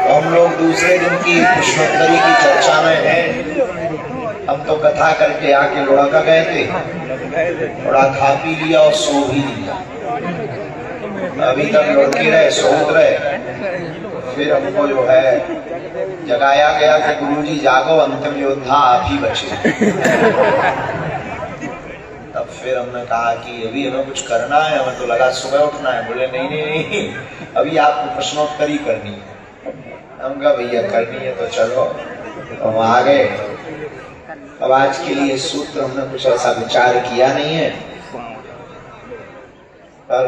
हम लोग दूसरे दिन की पुष्पोत्तरी की चर्चा में हैं। हम तो कथा करके आके लुढ़का गए थे, थोड़ा खा पी लिया और सो भी लिया। अभी तक लुढ़के रहे, सोच रहे। फिर हमको जो है जगाया गया कि गुरुजी जागो, अंतिम योद्धा आप ही बचे। तब फिर हमने कहा कि अभी हमें कुछ करना है, हमें तो लगा सुबह उठना है। बोले नहीं नहीं नहीं, अभी आपको प्रश्नोत्तरी करनी है। हम कहा भैया करनी है तो चलो। हम आ गए। अब आज के लिए सूत्र हमने कुछ ऐसा विचार किया नहीं है, पर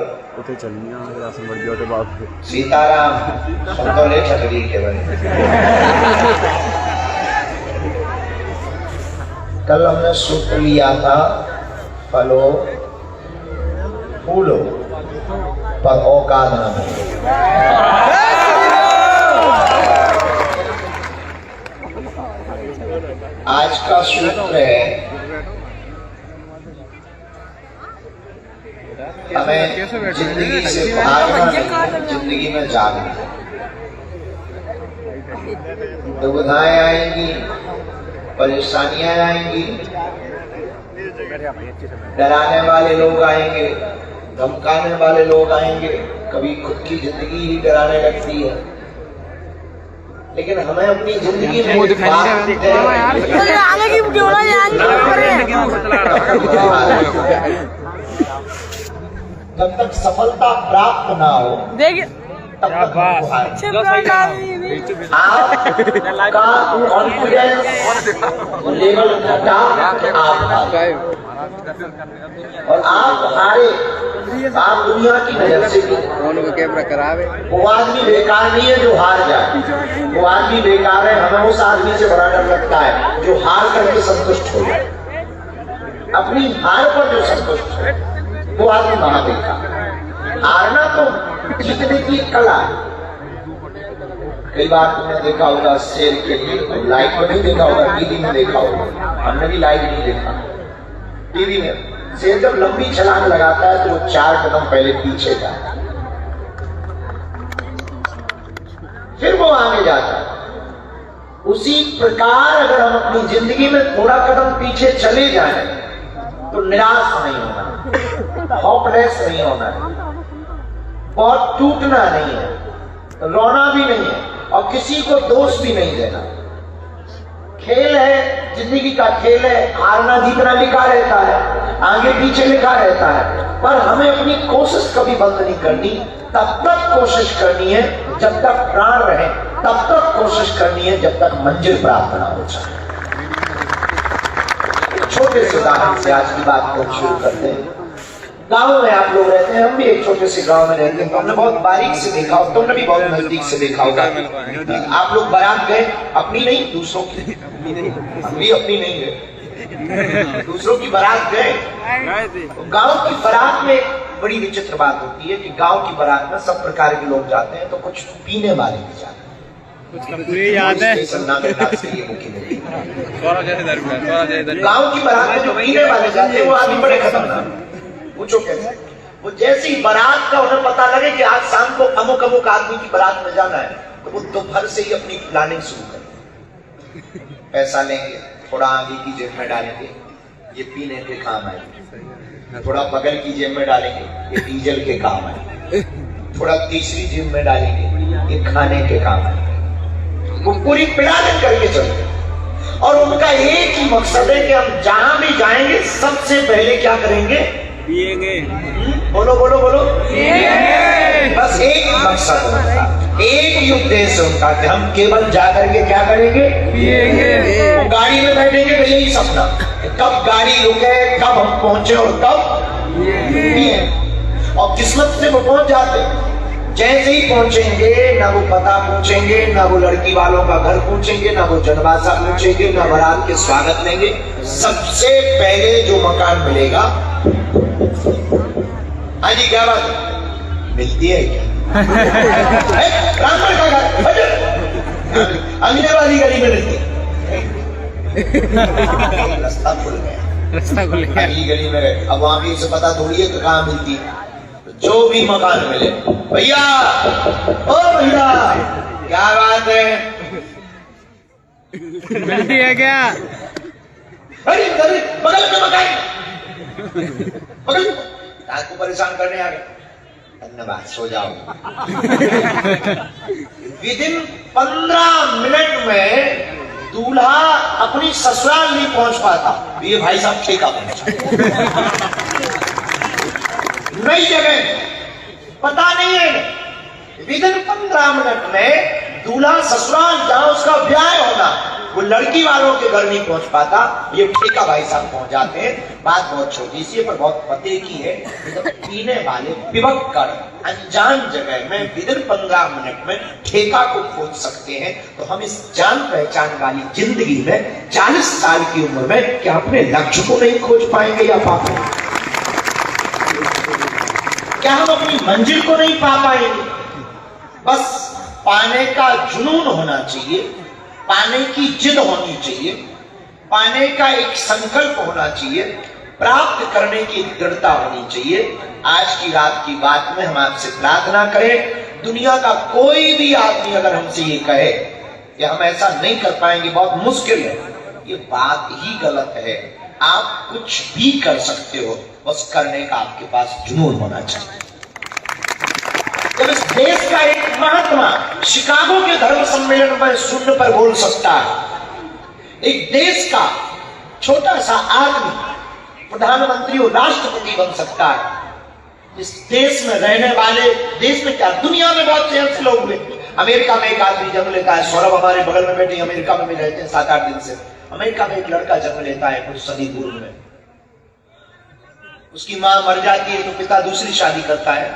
सीताराम संतोले छतरी के बने। कल हमने सूत्र लिया था फलो फूलो पर औकात न हो। आज का सूत्र है हमें जिंदगी से भागना नहीं, जिंदगी में जागना। दुविधाएं आएंगी, परेशानियां आएंगी, डराने वाले लोग आएंगे, धमकाने वाले लोग आएंगे, कभी खुद की जिंदगी ही डराने लगती है। लेकिन हमें अपनी जिंदगी में जब तक सफलता प्राप्त ना हो तब तक आपका कॉन्फिडेंस लेवल घटा, और आप हारे। आप दुनिया की नजर से वो आदमी बेकार नहीं है जो हार जाए, वो आदमी बेकार है। हमें उस आदमी से बड़ा डर लगता है जो हार करके संतुष्ट हो जाए। अपनी हार पर जो संतुष्ट है वो आदमी महादेव। हारना तो जीतने की कला है। कई बार तुमने देखा होगा शेर के लिए, लाइव में नहीं देखा होगा, टीवी में देखा होगा। हमने भी लाइव नहीं देखा। टीवी में शेर जब लंबी छलांग लगाता है तो वो 4 कदम पहले पीछे जाता है, फिर वो आगे जाता है। उसी प्रकार अगर हम अपनी जिंदगी में थोड़ा कदम पीछे चले जाएं तो निराश नहीं होना, होपलेस नहीं होना, बहुत टूटना नहीं है, रोना भी नहीं है, और किसी को दोष भी नहीं देना। खेल है, जिंदगी का खेल है। हारना जीतना लिखा रहता है, आगे पीछे लिखा रहता है, पर हमें अपनी कोशिश कभी बंद नहीं करनी। तब तक कोशिश करनी है जब तक प्राण रहे, तब तक कोशिश करनी है जब तक मंजिल प्राप्त ना हो जाए। छोटे से उदाहरण से आज की बात को शुरू करते हैं। गांव में आप लोग रहते हैं, हम भी एक छोटे से गांव में रहते हैं, तो हमने बहुत बारीक से देखा और तुमने भी बहुत नजदीक से देखा होगा। आप लोग बारात गए, अपनी नहीं दूसरों की, हम भी अपनी नहीं गए, दूसरों की बारात गए। तो गांव की बारात में बड़ी विचित्र बात होती है कि गांव की बारात में सब प्रकार के लोग जाते हैं, तो कुछ पीने वाले भी जाते हैं। याद है गांव की बारात में जो पीने वाले जाते हैं वो आदमी बड़े खतरनाक। पूछो कैसे? वो जैसे ही बारात का उन्हें पता लगे कि आज शाम को अमुक अमुक आदमी की बारात में जाना है, तो वो दोपहर से ही अपनी प्लानिंग शुरू करेंगे। पैसा लेंगे, थोड़ा आगे की जेब में डालेंगे, ये पीने के काम आएंगे। थोड़ा बगल की जेब में डालेंगे, ये डीजल के काम आएंगे। थोड़ा तीसरी जेब में डालेंगे, ये खाने के काम आएंगे। वो पूरी प्लानिंग करके चलते, और उनका एक ही मकसद है कि हम जहां भी जाएंगे सबसे पहले क्या करेंगे? पिएंगे। बोलो बोलो बोलो, पिएंगे। बस एक मकसद उनका, एक ही उद्देश्य उनका कि हम केवल जाकर के क्या करेंगे? पिएंगे। वो गाड़ी में बैठेंगे तो यही सपना, कब गाड़ी रुके, कब हम पहुंचे और कब पिए। और किस्मत से वो पहुंच जाते। जैसे ही पहुंचेंगे ना वो पता पूछेंगे, ना वो लड़की वालों का घर पूछेंगे, ना वो जनवासा पूछेंगे, ना बारात के स्वागत लेंगे। सबसे पहले जो मकान मिलेगा, हाँ जी क्या बात मिलती है क्या? रामपुर का घर अमीनाबादी गली में मिलती है। रास्ता खुल गया, रास्ता खुल गया। अगली गली में गए। अब वहां भी उसे पता थोड़ी है कि कहाँ मिलती, जो भी मकान मिले, भैया ओ भैया क्या बात है, मिलती है क्या? अरे बगल के मकान, बगल आपको परेशान करने आ गए, धन्यवाद सो जाओ। विदिन 15 मिनट में दूल्हा अपनी ससुराल नहीं पहुंच पाता, ये भाई साहब ठेका पहुंचा। नई जगह पता नहीं है, विदिन 15 मिनट में दूल्हा ससुराल जहां उसका ब्याह होना, वो लड़की वालों के घर नहीं पहुंच पाता, ये ठेका भाई साहब पहुंच जाते हैं। बात बहुत छोटी सी है पर बहुत पते की है। जब पीने वाले पिबक्कड़ अनजान जगह में विदिन 15 मिनट में ठेका को खोज सकते हैं, तो हम इस जान पहचान वाली जिंदगी में 40 साल की उम्र में क्या अपने लक्ष्य को नहीं खोज पाएंगे या पाएंगे? क्या हम अपनी मंजिल को नहीं पा पाएंगे? बस पाने का जुनून होना चाहिए, पाने की जिद होनी चाहिए, पाने का एक संकल्प होना चाहिए, प्राप्त करने की दृढ़ता होनी चाहिए। आज की रात की बात में हम आपसे प्रार्थना करें, दुनिया का कोई भी आदमी अगर हमसे ये कहे कि हम ऐसा नहीं कर पाएंगे, बहुत मुश्किल है, ये बात ही गलत है। आप कुछ भी कर सकते हो, बस करने का आपके पास जुनून होना चाहिए। जब इस देश का एक महात्मा शिकागो के धर्म सम्मेलन में शून्य पर बोल सकता है, एक देश का छोटा सा आदमी प्रधानमंत्री और राष्ट्रपति बन सकता है, इस देश में रहने वाले, देश में क्या दुनिया में बहुत से ऐसे लोग हुए। अमेरिका में एक आदमी जन्म लेता है, सौरभ हमारे बगल में बैठे अमेरिका में भी रहते हैं 7-8 दिन से। अमेरिका में एक लड़का जन्म लेता है कुछ सदी पूर्व में, उसकी मां मर जाती है तो पिता दूसरी शादी करता है,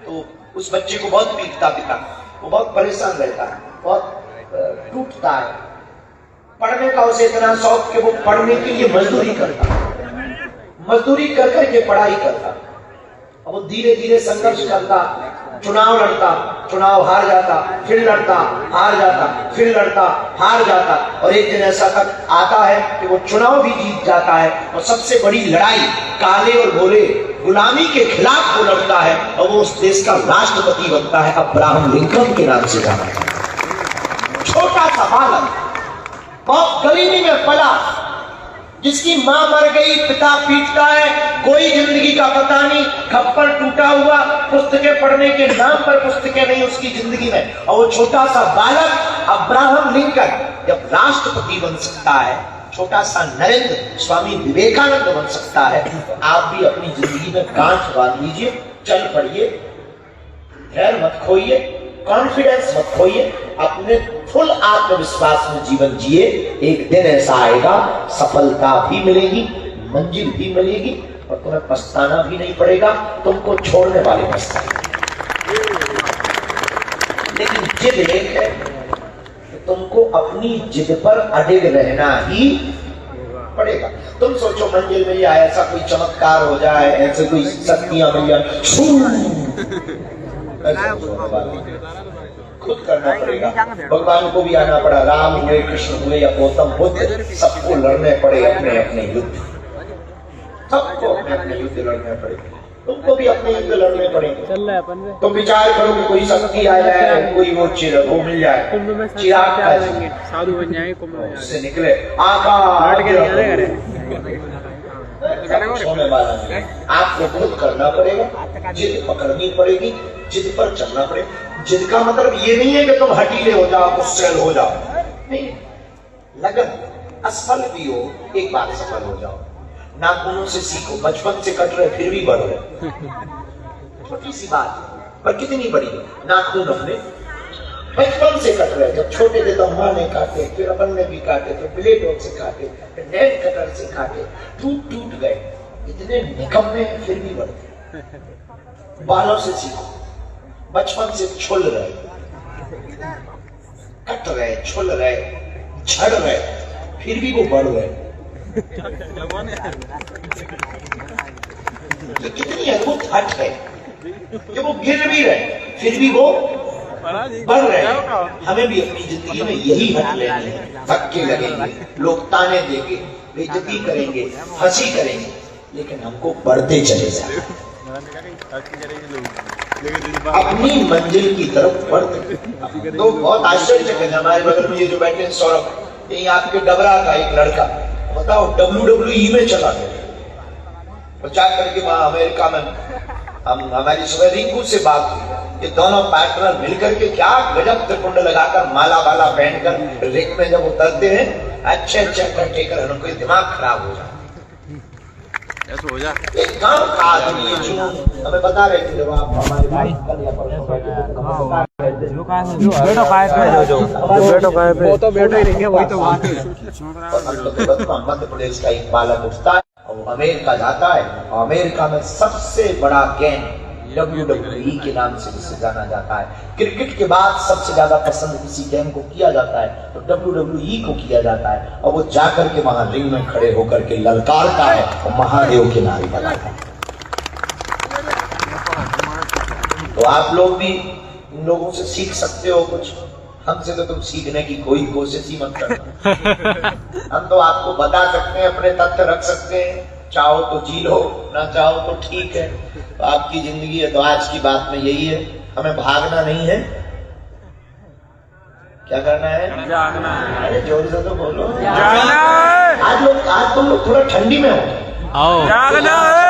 तो उस बच्चे को बहुत पीटता पिता, वो बहुत परेशान रहता है, बहुत टूटता है। पढ़ने का उसे इतना शौक कि वो पढ़ने के लिए मजदूरी करता, मजदूरी कर करके पढ़ाई करता। अब वो धीरे धीरे संघर्ष करता, चुनाव लड़ता, चुनाव हार जाता, फिर लड़ता, हार जाता, फिर लड़ता, हार जाता, और एक दिन ऐसा तक आता है कि वो चुनाव भी जीत जाता है, और सबसे बड़ी लड़ाई काले और गोरे गुलामी के खिलाफ वो लड़ता है, और वो उस देश का राष्ट्रपति बनता है, अब्राहम लिंकन के नाम से जाना है। छोटा सा बालक, बहुत गरीबी में पला, जिसकी मां मर गई, पिता पीटता है, कोई जिंदगी का पता नहीं, खप्पर टूटा हुआ, पुस्तकें पढ़ने के नाम पर पुस्तकें नहीं उसकी जिंदगी में, और वो छोटा सा बालक अब्राहम लिंकन जब राष्ट्रपति बन सकता है, छोटा सा नरेंद्र स्वामी विवेकानंद बन सकता है, तो आप भी अपनी जिंदगी में गांठ बांध लीजिए, चल पड़िए, धैर्य मत खोइए, कॉन्फिडेंस मत खोइए, अपने फुल आत्मविश्वास में जीवन जिए। एक दिन ऐसा आएगा, सफलता भी मिलेगी, मंजिल भी मिलेगी, और तुम्हें पछताना भी नहीं पड़ेगा, तुमको छोड़ने वाले पछताएंगे। लेकिन जिद एक है कि तुमको अपनी जिद पर अडिग रहना ही पड़ेगा। तुम सोचो मंजिल मिल जाए, ऐसा कोई चमत्कार हो जाए, ऐसे कोई शक्तियां मिल जाए, खुद करना पड़ेगा। भगवान को भी आना पड़ा, राम हुए, कृष्ण हुए या गौतम बुद्ध, सबको लड़ने पड़े अपने अपने युद्ध, सबको अपने अपने युद्ध लड़ने पड़े, तुमको भी अपने युद्ध लड़ने पड़ेंगे। तुम विचार करो कि कोई शक्ति आ जाए, कोई वो वो मिल जाए, चिराग साधु बन जाए, उससे निकले सोने वाला नहीं। आपको खुद करना पड़ेगा, जिद पकड़नी पड़ेगी, जिद पर चलना पड़ेगा। जिद का मतलब ये नहीं है कि तुम हटीले हो जाओ, गुस्सैल हो जाओ, नहीं, लगन, असफल भी हो एक बार सफल हो जाओ। नाखूनों से सीखो, बचपन से कट रहे फिर भी बढ़ रहे, छोटी सी बात पर कितनी बड़ी है। नाखून अपने बचपन से कट रहे, जब छोटे थे तो माँ ने काटे, फिर अपन ने भी काटे, फिर ब्लेडों से काटे, फिर नेल कटर से काटे, टूट गए, इतने निकम्मे फिर भी बढ़ते। बालों से सीखो, बचपन से छुल रहे, कट रहे, छुल रहे, झड़ रहे, फिर भी वो बढ़ रहे। ये कितनी अद्भुत हट है कि वो गिर भी रहे फिर भी वो बढ़ रहे हैं। हमें भी अपनी जिंदगी में यही हक लेने हैं। धक्के लगेंगे, लोग ताने देंगे, बेइज्जती करेंगे, हंसी करेंगे, लेकिन हमको बढ़ते चले जाए, अपनी मंजिल की तरफ बढ़ते। तो बहुत आश्चर्यचकित है, हमारे बगल में ये जो बैठे हैं सौरभ, ये आपके डबरा का एक लड़का, बताओ WWE में चला गया, जा करके वहां अमेरिका में हमारी सुबह रिंकू से बात हुई, ये दोनों पार्टनर मिलकर के क्या गजब त्रिपुंड लगाकर माला वाला पहनकर रिंग में जब उतरते हैं, अच्छे टेकर उनको दिमाग खराब हो जाता। एक गांव का आदमी है जो हमें बता रहे थे, जब आप हमारे भाई कल या परसों मध्य प्रदेश का एक बालक उठता है और अमेरिका जाता है, और अमेरिका में सबसे बड़ा गेम WWE के नाम से जिसे जाना जाता है। क्रिकेट के बाद सबसे ज्यादा पसंद किसी गेम को किया जाता है तो WWE को किया जाता है, और वो जाकर के वहां रिंग में खड़े होकर के ललकारता है और महादेव के नारे लगाता है। तो आप लोग भी इन लोगों से सीख सकते हो कुछ, हमसे तो तुम सीखने की कोई कोशिश ही मत करना। हम तो आपको बता सकते हैं, अपने तथ्य रख सकते हैं, चाहो तो जी लो, ना चाहो तो ठीक है, तो आपकी जिंदगी है। तो आज की बात में यही है, हमें भागना नहीं है, क्या करना है? जागना है। अरे जोर से तो बोलो, जागना है। आज तुम लोग थोड़ा ठंडी में हो, जागना है।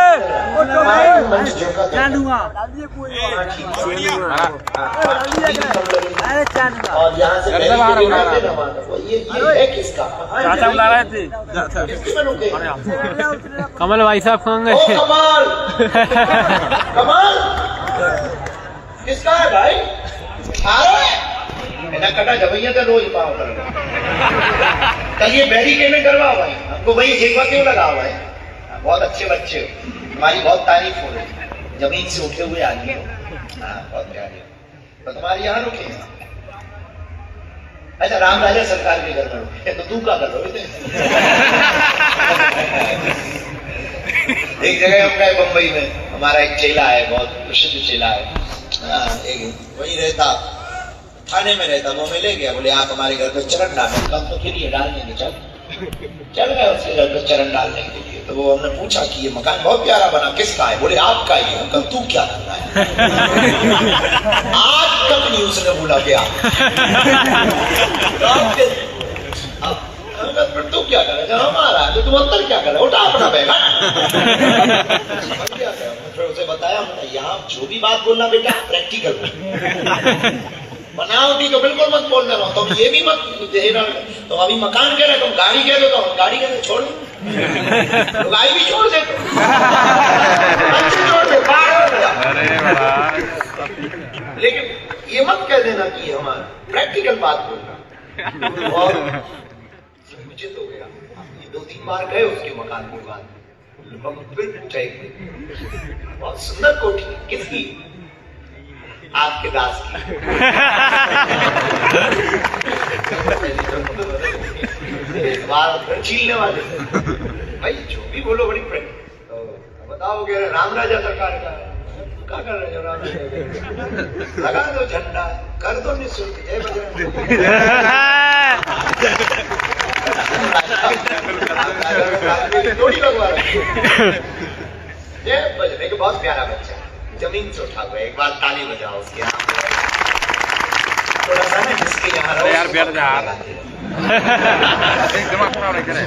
और यहाँ से ये है किसका? कमल भाई साहब कहोगे? कमाल कमाल किसका है भाई? कटा जबैया का रोज पाओ कल ये बैरिकेड करवा भाई, हमको वही जेबा क्यों लगा हुआ है? बहुत अच्छे बच्चे हो, तुम्हारी बहुत तारीफ हो रही, जमीन से उठे हुए आदमी हो, बहुत प्यारे। तो तुम्हारे यहाँ रुके हैं। अच्छा, राम राजा सरकार के घर में रुके तो तू क्या कर रहे हो? एक जगह हम गए बम्बई में, हमारा एक चेला है, बहुत प्रसिद्ध चेला है, वही रहता, थाने में रहता, वो हमें ले गया, बोले आप हमारे घर पे चरण डालें, कब तो फिर ये डाल देंगे, चल गए उसके घर पे चरण डालने के लिए। तो वो हमने पूछा कि ये मकान बहुत प्यारा बना, किसका है? बोले आपका ही है। कब तू क्या कर रहा है? आज तक नहीं उसने बोला क्या, तू क्या कर रहा है? हमारा है तो तुम अंदर क्या कर रहे हो, उठा अपना बैग। फिर उसे बताया, यहाँ जो भी बात बोलना बेटा प्रैक्टिकल बनावटी तो बिल्कुल मत बोलना रहो, तुम ये भी मत देना, तुम अभी मकान कह रहे, तुम गाड़ी कह दो, तो गाड़ी कह दो छोड़ दो, गाड़ी भी छोड़ दे, छोड़ दे, लेकिन ये मत कह देना कि हमारा प्रैक्टिकल बात बोलना। और उचित हो गया, ये 2-3 बार गए उसके मकान के बाद, बहुत सुंदर कोठी, किसकी? आपके दास की। छीलने वाले भाई, जो भी बोलो बड़ी तो बताओ क्या राम राजा सरकार का क्या कर रहे हो? राम राजा लगा दो झंडा, कर दो निःशुल्क, जय बजरंग। थोड़ी लगवा रहे, जय बजरंग, बहुत प्यारा बच्चा, जमीन से उठा हुआ। एक बार ताली बजाओ उसके यहाँ, थोड़ा सा ना जिसके यहाँ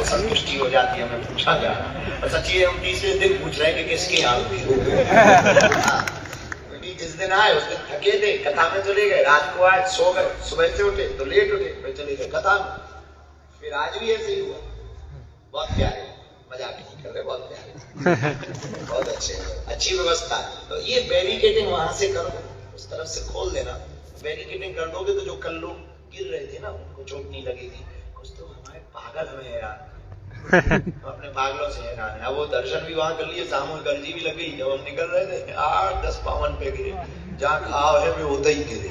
संतुष्टि हो जाती है, हमें पूछा जा रहा। और सच्ची हम तीसरे दिन पूछ रहे हैं कि किसके यहाँ जिस दिन आए उस दिन थके थे, कथा में चले गए, रात को आए सो गए, सुबह से उठे तो लेट उठे, फिर चले गए कथा में, फिर आज भी ऐसे ही हुआ। बहुत प्यारे, मजाक नहीं कर रहे, बहुत प्यारे, बहुत अच्छे, अच्छी व्यवस्था। तो ये बैरिकेडिंग वहां से करो, उस तरफ से खोल देना, बैरिकेडिंग कर दोगे तो जो कल लोग गिर रहे थे ना, उनको चोट नहीं लगेगी। कुछ तो हमारे पागल हमें यार, अपने पागलों से हैरान है। वो दर्शन भी वहां कर लिए, सामूहिक अर्जी भी लगी, जब हम निकल रहे थे 8-10 पावन पे गिरे, जहाँ घाव है वे होते ही गिरे।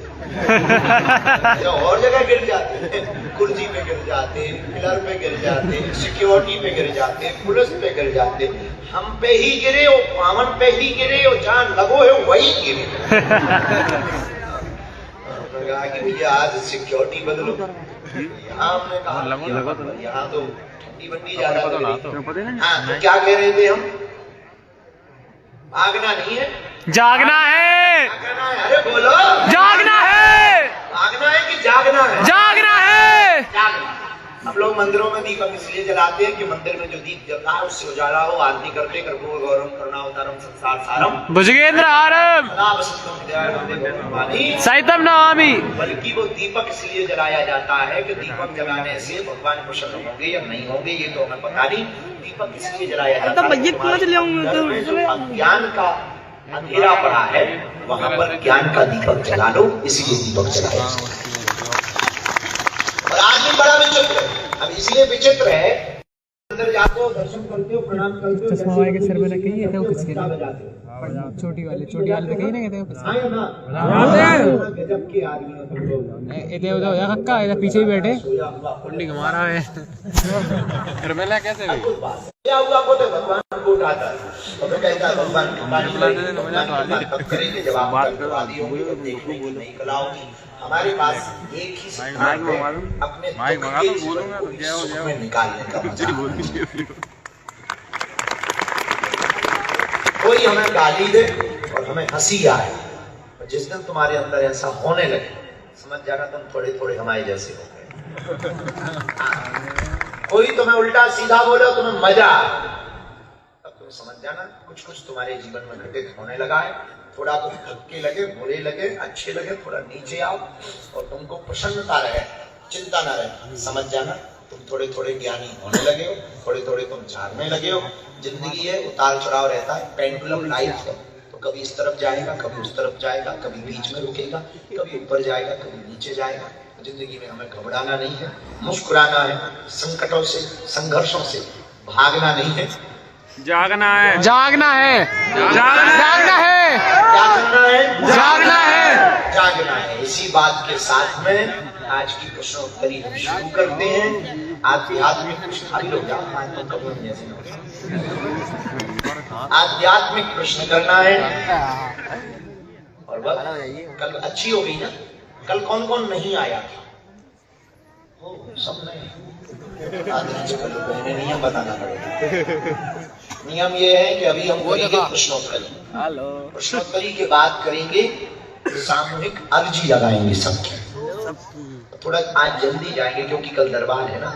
और जगह गिर जाते, कुर्सी पे गिर जाते, पिलर पे गिर जाते, सिक्योरिटी पे गिर जाते, पुलिस पे गिर जाते, हम पे ही गिरे, वो पावन पे ही गिरे, और जहाँ लगो है वही गिरे। हमने कहा कि भैया आज सिक्योरिटी बदलो। यहाँ हमने कहा यहाँ तो ठंडी बंडी ज्यादा लग रही। हाँ, तो क्या कह रहे थे हम? भागना नहीं है, जागना है। जागना है। अरे बोलो, जागना है। भागना है कि जागना है? जागना है। जागना। हम लोग मंदिरों में दीपक इसलिए जलाते हैं कि मंदिर में जो दीप जलता है उससे उजाला हो। आरती करते कर्पूर गौरम करुणावतारम संसार सारम भुजगेंद्र हारम सदा वसंतम हृदयाय वंदे भगवानी सहितम नमामि। बल्कि वो दीपक इसलिए जलाया जाता है कि दीपक जलाने से भगवान प्रसन्न होंगे या नहीं होंगे ये तो हमें पता नहीं। दीपक इसलिए जलाया जाता है जो अज्ञान का अंधेरा पड़ा है वहां पर ज्ञान का दीपक जला लो, इसलिए दीपक जलाया। और आदमी बड़ा विचित्र है। अब इसलिए विचित्र है, अंदर जाते हो, दर्शन करते हो, प्रणाम करते हो, चश्मा वाले के सिर में रखी है, तो किसके लिए? बजाते हो। छोटी वाले पे कहीं ना कहते हो हाँ या ना? गजब के आदमी हो तुम लोग। इधर उधर होया कक्का, इधर पीछे ही बैठे सोया हुआ कुंडी घुमा रहा है। रमेला कैसे भाई? क्या हुआ को तो भगवान को उठाता है और कहता है भगवान कब करेंगे जब आप कर्मवादी होंगे तो देखने की नई कला होगी। हमारे पास एक ही सिद्धांत है, अपने दुख के जीवन को सुख में निकालने का मजा। कोई हमें गाली दे और हमें हंसी आए, और जिस दिन तुम्हारे अंदर ऐसा होने लगे समझ जाना तुम थोड़े थोड़े हमारे जैसे हो गए। कोई तुम्हें उल्टा सीधा बोला तुम्हें मजा, तब तुम समझ जाना कुछ कुछ तुम्हारे जीवन में घटित होने लगा है। थोड़ा कुछ धक्के लगे, बुरे लगे, अच्छे लगे, थोड़ा नीचे आओ और तुमको प्रसन्नता रहे, चिंता न रहे, समझ जाना तुम थोड़े थोड़े ज्ञानी होने लगे हो, थोड़े थोड़े तुम झाड़ने लगे हो। जिंदगी है, उतार चढ़ाव रहता है, पेंडुलम लाइफ है, तो कभी इस तरफ जाएगा, कभी उस तरफ जाएगा, कभी बीच में रुकेगा, कभी ऊपर जाएगा, कभी नीचे जाएगा। जिंदगी में हमें घबराना नहीं है, मुस्कुराना है, संकटों से, संघर्षों से भागना नहीं है, जागना है। जागना है। जागना है, क्या करना है? जागना है। जागना है। इसी बात के साथ में आज की प्रश्नोत्तरी हम शुरू करते हैं। आध्यात्मिक प्रश्न अभी लोग आध्यात्मिक प्रश्न करना है। और बस कल अच्छी हो गई ना? कल कौन कौन नहीं आया था? ओ, सब नहीं। नियम बताना पड़ेगा। नियम ये है कि अभी हम करेंगे प्रश्नोत्तरी। प्रश्नोत्तरी के बाद करेंगे सामूहिक अर्जी लगाएंगे सबकी। थोड़ा आज जल्दी जाएंगे क्योंकि कल दरबार है ना,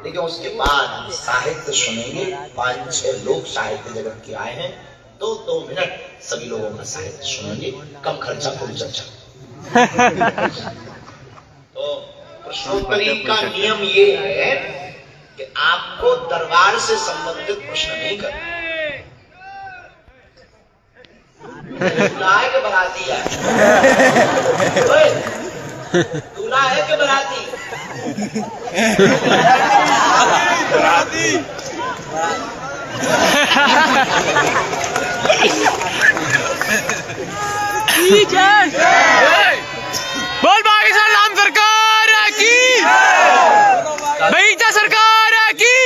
लेकिन उसके बाद साहित्य सुनेंगे। 5-6 लोग साहित्य जगत के आए हैं, 2-2 मिनट सभी लोगों का साहित्य सुनेंगे। कम खर्चा पूरी चर्चा। तो प्रश्नोत्तरी का नियम ये है कि आपको दरबार से संबंधित प्रश्न नहीं करना। दूल्हा है कि बराती है? दूल्हा है कि बराती? बराती। बोल पाकिस्तान राम सरकार की, भईचा सरकार की।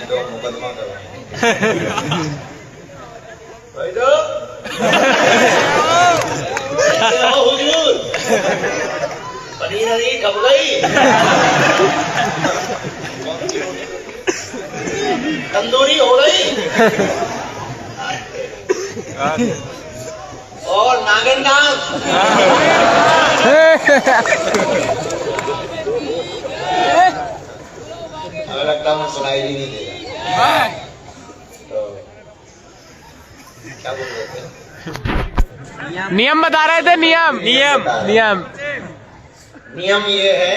तो मुकदमा करवाएंगे भाई तो हुजूर पनीर नहीं कब गई, तंदूरी हो गई और नागन डांस। हमें लगता है सुनाई भी नहीं देगा। तो क्या बोल रहे थे? नियम बता रहे थे। नियम नियम नियम नियम ये है,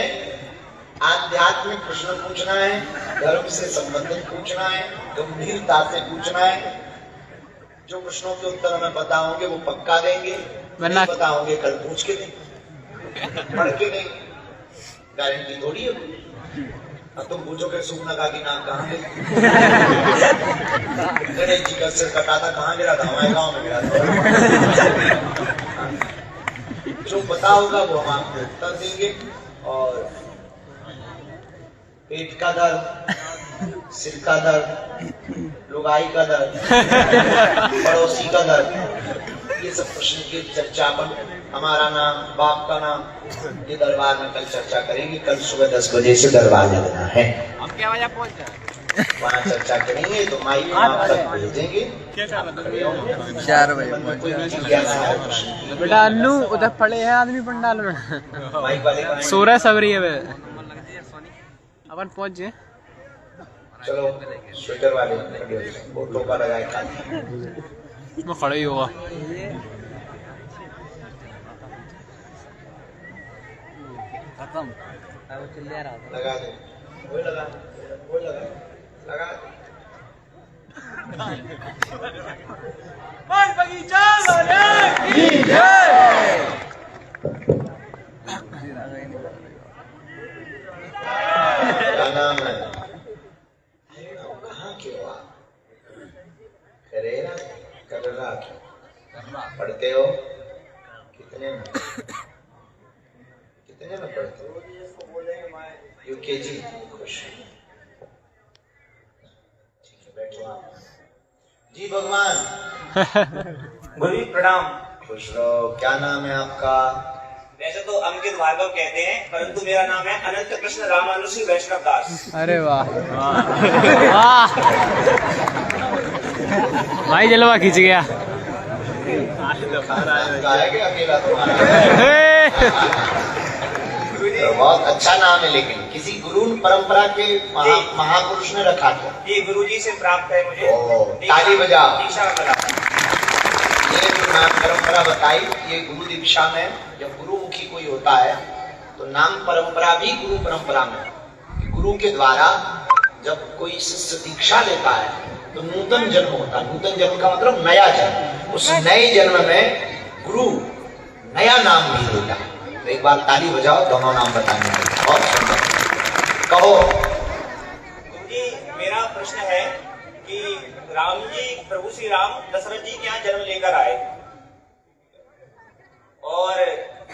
आध्यात्मिक प्रश्न पूछना है, धर्म से संबंधित पूछना है, गंभीरता से पूछना है। जो प्रश्नों के उत्तर हमें पता होंगे वो पक्का देंगे, नहीं पता होंगे कल पूछ के देंगे, पढ़ के देंगे। गारंटी थोड़ी है। अब तुम पूछोगे सूखना की नाक कहाँ गई, गणेश जी का सिर कटा था कहाँ गिरा था? हमारे गाँव में गिरा था। जो पता होगा वो हम आपको उत्तर देंगे। और पेट का दर्द, सिर का दर्द, लुगाई का दर्द, पड़ोसी का दर्द, ये सब प्रश्न की चर्चा अपन हमारा नाम, बाप का नाम, ये दरबार में कल चर्चा करेंगे। कल सुबह 10 बजे से दरबार लगना है। हम क्या बजे पहुंच जाए? वहाँ चर्चा करेंगे तो माइक आप तक भेजेंगे। 4 बजे बेटा अन्नू उधर पड़े हैं आदमी पंडाल में। माइक वाले का सूरज सबरी है अपन पहुंच गए। चलो स्वेटर वाले वो टोपा लगाए खाली। मैं खड़ा ही होगा। खत्म लगा दो, वो लगा, वो लगा, लगा। बगीचा वाले की जय। क्या नाम है? कहाँ के हो आप? करेरा, कररा पढ़ते हो? कितने में? कितने में पढ़ते हो? यूकेजी। खुश। ठीक है, बैठो आप। जी भगवान। गुरु प्रणाम। खुश रहो। क्या नाम है आपका? वैसे तो अंकित भार्गव कहते हैं, परंतु मेरा नाम है अनंत कृष्ण रामानुजी वैष्णव दास। अरे वाह वाह भाई जलवा खींच गया। अकेला तुम्हारा तो बहुत अच्छा नाम है, लेकिन किसी गुरु परंपरा के महापुरुष ने रखा था। ये गुरुजी से प्राप्त है मुझे। ताली बजाओ। दीक्षा मिला। ये जो नाम परंपरा बताई, ये गुरु दीक्षा में जब गुरुमुखी कोई होता है तो नाम परंपरा भी गुरु परंपरा में। गुरु के द्वारा जब कोई शिष्य दीक्षा लेता है तो नूतन जन्म होता है। नूतन जन्म का मतलब नया जन्म। उस नए जन्म में गुरु नया नाम भी देता है। तो एक बार ताली बजाओ, दोनों नाम बताने में। बहुत सुंदर। कहो। गुरुजी, मेरा प्रश्न है कि राम जी, प्रभु श्री राम दशरथ जी के यहाँ जन्म लेकर आए और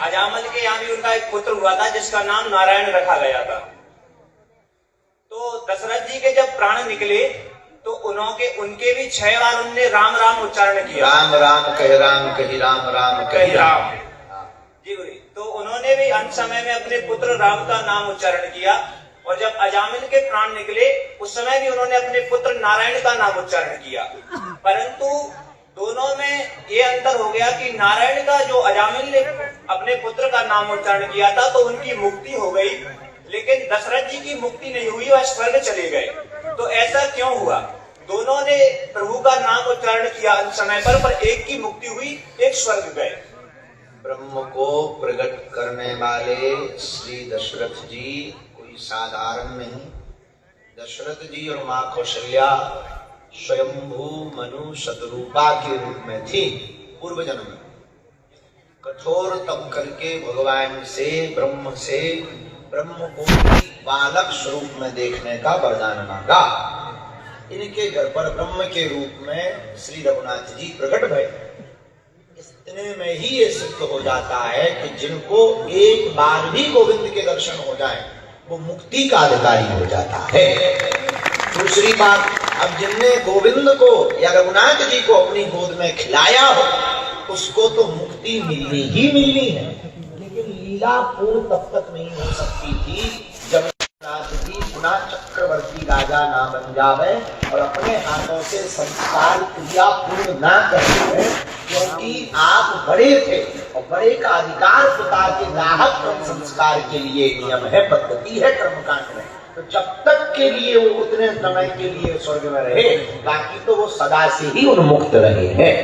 अजामल के यहाँ भी उनका एक पुत्र हुआ था जिसका नाम नारायण रखा गया था। तो दशरथ जी के जब प्राण निकले तो उनके भी 6 बार उनने राम राम उच्चारण किया। राम राम कह राम कही, राम राम कही राम। जी गुरु। तो उन्होंने भी अंत समय में अपने पुत्र राम का नाम उच्चारण किया और जब अजामिल के प्राण निकले उस समय भी उन्होंने अपने पुत्र नारायण का नाम उच्चारण किया। परंतु दोनों में ये अंतर हो गया कि नारायण का जो अजामिल ने अपने पुत्र का नाम उच्चारण किया था तो उनकी मुक्ति हो गई, लेकिन दशरथ जी की मुक्ति नहीं हुई, वह स्वर्ग चले गए। तो ऐसा क्यों हुआ? दोनों ने प्रभु का नाम उच्चारण किया अंत समय पर एक की मुक्ति हुई, एक स्वर्ग गए। ब्रह्म को प्रकट करने वाले श्री दशरथ जी कोई साधारण नहीं। दशरथ जी और माँ कौशल्या स्वयंभू मनु शतरूपा के रूप में थी पूर्व जन्म में। कठोर तप करके भगवान से ब्रह्म को बालक स्वरूप में देखने का वरदान मांगा। इनके घर पर ब्रह्म के रूप में श्री रघुनाथ जी प्रकट भये। इतने में ही ये सिद्ध हो जाता है कि जिनको एक बार भी गोविंद के दर्शन हो जाए वो मुक्ति का अधिकारी हो जाता है। दूसरी बात, अब जिनने गोविंद को या रघुनाथ जी को अपनी गोद में खिलाया हो उसको तो मुक्ति मिलनी ही मिलनी है, लेकिन लीला पूर्ण तब तक नहीं हो सकती थी जब रघुनाथ जी पुनः चक्रवर्ती राजा ना बन जावे और अपने हाथों से संस्कार क्रिया पूर्ण ना करते, क्योंकि आप बड़े थे और बड़े का अधिकार पिता के दाहक संस्कार के लिए नियम है, पद्धति है कर्मकांड में। तो जब तक के लिए वो उतने समय के लिए स्वर्ग में रहे, बाकी तो वो सदा से ही उन्मुक्त रहे हैं।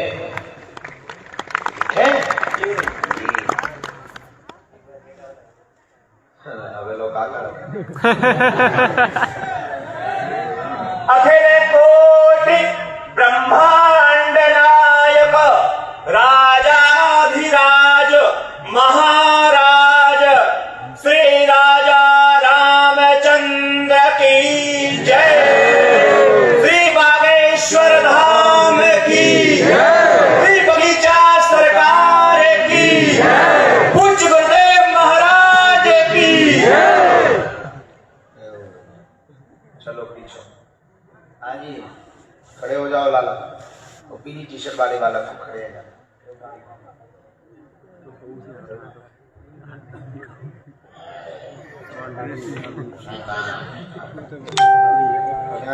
अखिल कोटि ब्रह्मांड नायक राजाधिराज महाराज श्री राजा रामचंद्र की जय। श्री बागेश्वर धाम की श्री बगीचा सरकार की पूज्य गुरुदेव महाराज की। चलो पीछे हाँ जी, खड़े हो जाओ लाला। वो पीली टी शर्ट वाले वाला तुम खड़े हैं। क्या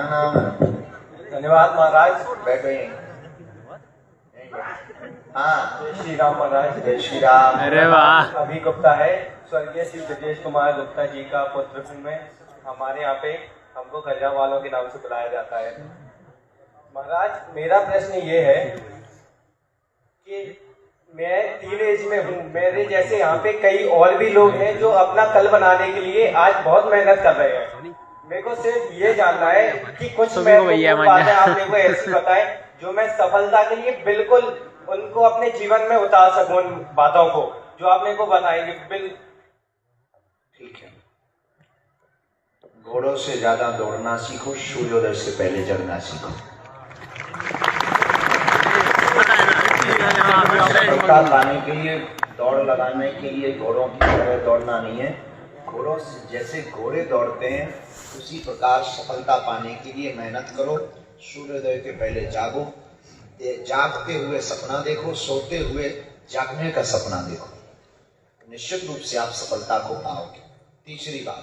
नाम है? धन्यवाद महाराज। बैठो यहीं। हाँ, जय श्री राम महाराज। जय श्री राम। अरे वाह। अभी गुप्ता है, स्वर्गीय श्री ब्रजेश कुमार गुप्ता जी का पुत्र हूँ मैं। हमारे यहाँ पे हमको खजा वालों के नाम से बुलाया जाता है। महाराज, मेरा प्रश्न ये है कि मैं टीन एज में हूँ, मेरे जैसे यहाँ पे कई और भी लोग हैं जो अपना कल बनाने के लिए आज बहुत मेहनत कर रहे हैं। मेरे को सिर्फ ये जानना है कि कुछ बातें आप मेरे को ऐसी बताएं जो मैं सफलता के लिए बिल्कुल उनको अपने जीवन में उतार सकूं, उन बातों को जो आप मेरे को बताएंगे। ठीक है। घोड़ों से ज्यादा दौड़ना सीखो, सूर्योदय से पहले जगना सीखो। सफलता पाने के लिए, दौड़ लगाने के लिए घोड़ों की तरह दौड़ना नहीं है। घोड़ों से जैसे घोड़े दौड़ते हैं उसी प्रकार सफलता पाने के लिए मेहनत करो। सूर्योदय के पहले जागो, जागते हुए सपना देखो, सोते हुए जागने का सपना देखो, निश्चित रूप से आप सफलता को पाओगे। तीसरी बात,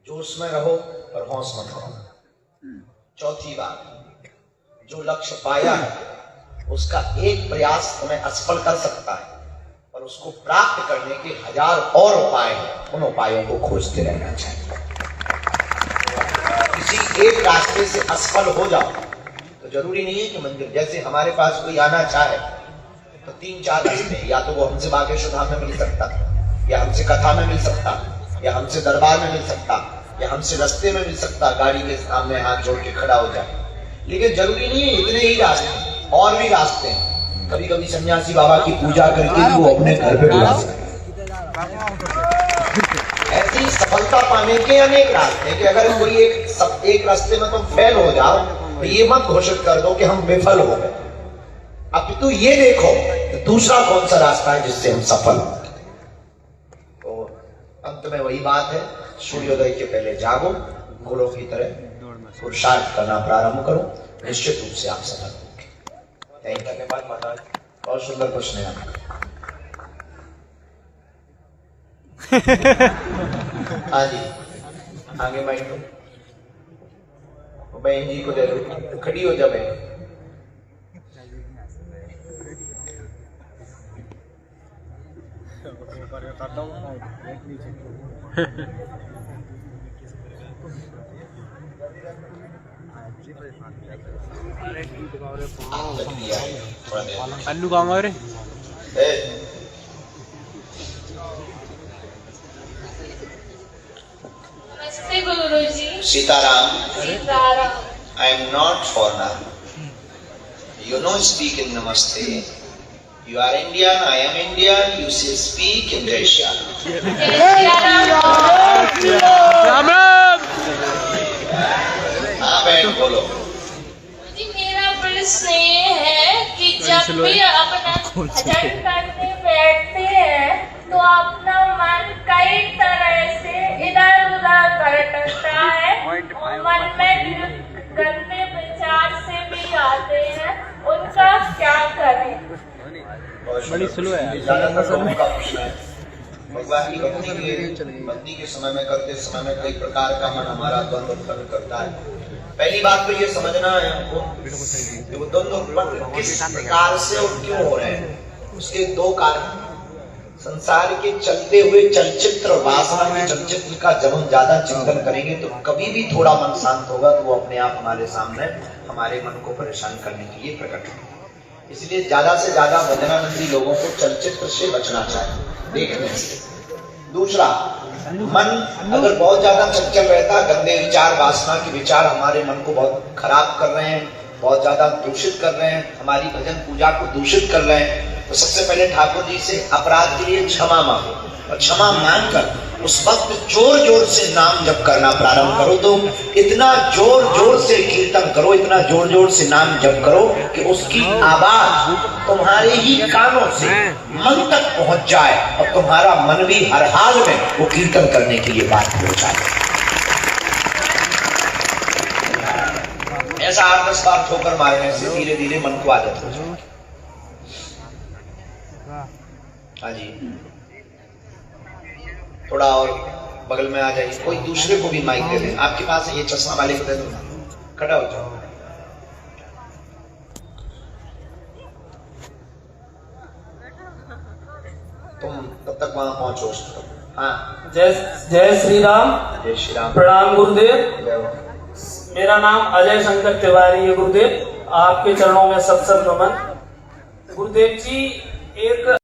जोश में रहो पर होश मत करो। चौथी बात, जो लक्ष्य पाया है उसका एक प्रयास तुम्हें असफल कर सकता है, पर उसको प्राप्त करने के 1000 और उपाय हैं। उन उपायों को खोजते रहना चाहिए। किसी एक रास्ते से असफल हो जाओ तो जरूरी नहीं है कि मंदिर, जैसे हमारे पास कोई आना चाहे तो 3-4 रास्ते हैं। या तो वो हमसे बागेश्वर धाम में मिल सकता, या हमसे कथा में मिल सकता, या हमसे दरबार में मिल सकता, या हमसे रास्ते में मिल सकता, गाड़ी के सामने हाथ जोड़ के खड़ा हो जाए। लेकिन जरूरी नहीं है इतने ही रास्ते, और भी रास्ते हैं। कभी कभी सन्यासी बाबा की पूजा करके वो अपने घर पे बुला सकते। ऐसी सफलता पाने के अनेक रास्ते हैं कि अगर कोई एक रास्ते में तुम फेल हो जाओ तो ये मत घोषित कर दो कि हम विफल हो गए। अब तो ये देखो तो दूसरा कौन सा रास्ता है जिससे हम सफल हो। तो अंत में वही बात है, सूर्योदय के पहले जागो, घोड़ों की तरह पुरुषार्थ करना प्रारंभ करो, निश्चित रूप से आप सफल होंगे। धन्यवाद महाराज। बहुत सुंदर प्रश्न है। हाँ जी, आगे माइक दो, बहन जी को दे दो, खड़ी हो जा बहन। अन्नू कहाँ गए रे? नमस्ते गुरुजी। Sitaram. Sitaram. I am not foreigner. You know speak in Namaste. You are Indian, I am Indian. You say speak in Jai Shri Ram. Ram Ram. हाँ बहन बोलो। जी, मेरा प्रश्न ये है कि जब भी अपना भजन करने बैठते हैं तो अपना मन कई तरह से इधर उधर भटकता है और मन में गंदे विचार से भी आते हैं, उनका क्या करें? बड़ी स्लो है। ज्यादातर लोगों का प्रश्न है भगवान की भक्ति के समय में, करते समय में कई प्रकार का मन हमारा द्वंद्व उत्पन्न करता है। पहली बात तो ये समझना है हमको कि वो द्वंद्व उत्पन्न किस प्रकार से और क्यों हो रहे हैं। उसके 2 कारण। संसार के चलते हुए चलचित्र, वासना के चलचित्र का जब हम ज्यादा चिंतन करेंगे तो कभी भी थोड़ा मन शांत होगा तो वो अपने आप हमारे सामने हमारे मन को परेशान करने के लिए प्रकट होगा। इसलिए ज्यादा से ज्यादा वजनानंदी लोगों को चलचित्र से बचना चाहिए, देखने से। दूसरा, मन अगर बहुत ज्यादा चंचल रहता, गंदे विचार, वासना के विचार हमारे मन को बहुत खराब कर रहे हैं, बहुत ज्यादा दूषित कर रहे हैं, हमारी भजन पूजा को दूषित कर रहे हैं, तो सबसे पहले ठाकुर जी से अपराध के लिए क्षमा मांगो और क्षमा मांगकर उस वक्त जोर जोर से नाम जप करना प्रारंभ करो। तो इतना जोर जोर से कीर्तन करो, इतना जोर जोर से नाम जप करो कि उसकी आवाज तुम्हारे ही कानों से मन तक पहुंच जाए और तुम्हारा मन भी हर हाल में वो कीर्तन करने के लिए बात हो जाए। ऐसा 8-10 बार ठोकर मारने से धीरे धीरे मन को आदत हो जाए। हाँ जी, थोड़ा और बगल में आ जाइए, कोई दूसरे को भी माइक दे दें। आपके पास ये चश्मा वाले को दे दो, खड़ा हो जाओ। तुम तब तक वहां पहुंचो। हाँ, जय श्री राम। जय श्री राम। प्रणाम गुरुदेव। मेरा नाम अजय शंकर तिवारी है गुरुदेव। आपके चरणों में सत सत नमन। गुरुदेव जी, एक